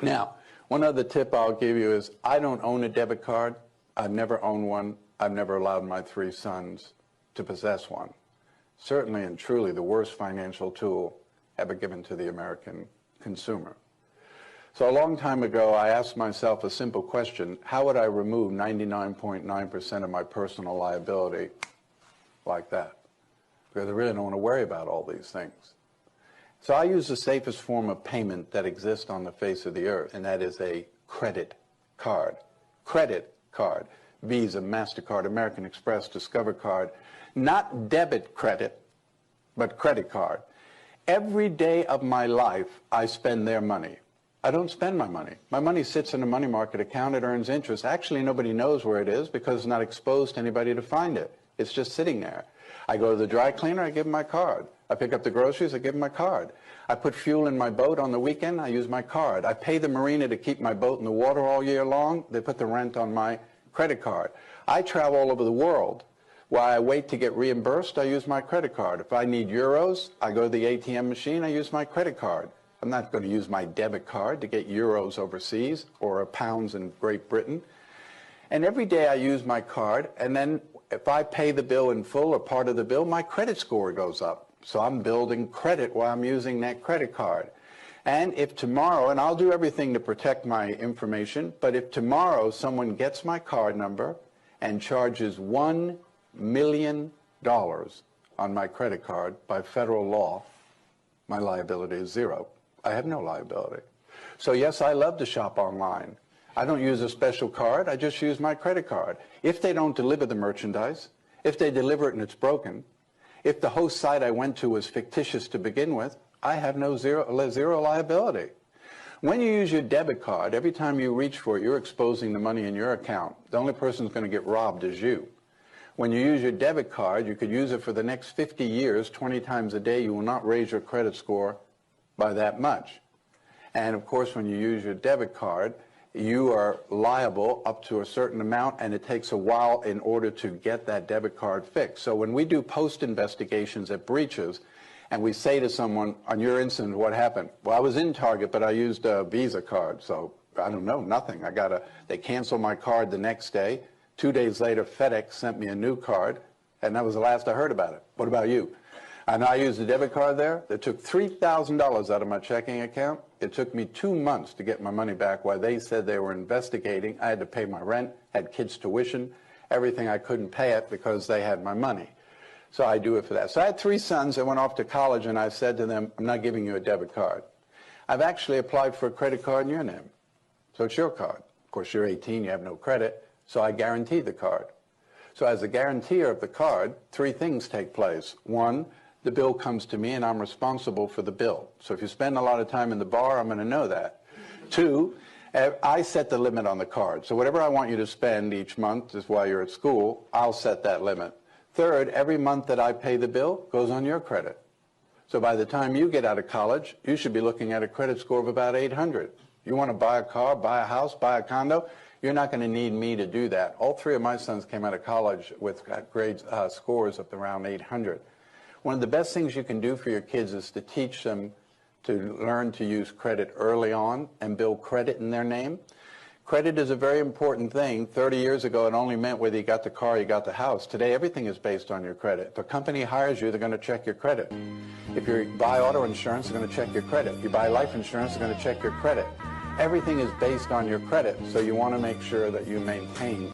Now, one other tip I'll give you is I don't own a debit card. I've never owned one. I've never allowed my 3 sons to possess one. Certainly and truly the worst financial tool ever given to the American consumer. So a long time ago, I asked myself a simple question: how would I remove 99.9% of my personal liability like that? Because I really don't want to worry about all these things. So I use the safest form of payment that exists on the face of the earth, and that is a credit card. Credit card. Visa, MasterCard, American Express, Discover Card. Not debit credit, but credit card. Every day of my life, I spend their money. I don't spend my money. My money sits in a money market account. It earns interest. Actually, nobody knows where it is because it's not exposed to anybody to find it. It's just sitting there. I go to the dry cleaner, I give them my card. I pick up the groceries, I give them my card. I put fuel in my boat on the weekend, I use my card. I pay the marina to keep my boat in the water all year long. They put the rent on my credit card. I travel all over the world. While I wait to get reimbursed, I use my credit card. If I need euros, I go to the ATM machine, I use my credit card. I'm not going to use my debit card to get euros overseas or pounds in Great Britain. And every day I use my card, and then if I pay the bill in full or part of the bill, my credit score goes up. So I'm building credit while I'm using that credit card. And if tomorrow, and I'll do everything to protect my information, but if tomorrow someone gets my card number and charges $1 million on my credit card by federal law, my liability is zero. I have no liability. So yes, I love to shop online. I don't use a special card, I just use my credit card. If they don't deliver the merchandise, if they deliver it and it's broken, if the host site I went to was fictitious to begin with, I have zero liability. When you use your debit card, every time you reach for it, you're exposing the money in your account. The only person who's going to get robbed is you. When you use your debit card, you could use it for the next 50 years, 20 times a day. You will not raise your credit score by that much. And of course, when you use your debit card, you are liable up to a certain amount, and it takes a while in order to get that debit card fixed. So when we do post-investigations at breaches, and we say to someone, on your incident, what happened? Well, I was in Target, but I used a Visa card, so I don't know, nothing. They canceled my card the next day. 2 days later, FedEx sent me a new card, and that was the last I heard about it. What about you? And I used a debit card there that took $3,000 out of my checking account. It took me 2 months to get my money back while they said they were investigating. I had to pay my rent, had kids' tuition, everything. I couldn't pay it because they had my money. So I do it for that. So I had 3 sons that went off to college, and I said to them, I'm not giving you a debit card. I've actually applied for a credit card in your name. So it's your card. Of course, you're 18, you have no credit, so I guarantee the card. So as a guarantor of the card, 3 things take place. 1, the bill comes to me and I'm responsible for the bill. So if you spend a lot of time in the bar, I'm going to know that. 2, I set the limit on the card. So whatever I want you to spend each month is while you're at school, I'll set that limit. 3rd, every month that I pay the bill goes on your credit. So by the time you get out of college, you should be looking at a credit score of about 800. You want to buy a car, buy a house, buy a condo, you're not going to need me to do that. All 3 of my sons came out of college with scores of around 800. One of the best things you can do for your kids is to teach them to learn to use credit early on and build credit in their name. Credit is a very important thing. 30 years ago, it only meant whether you got the car or you got the house. Today, everything is based on your credit. If a company hires you, they're going to check your credit. If you buy auto insurance, they're going to check your credit. If you buy life insurance, they're going to check your credit. Everything is based on your credit, so you want to make sure that you maintain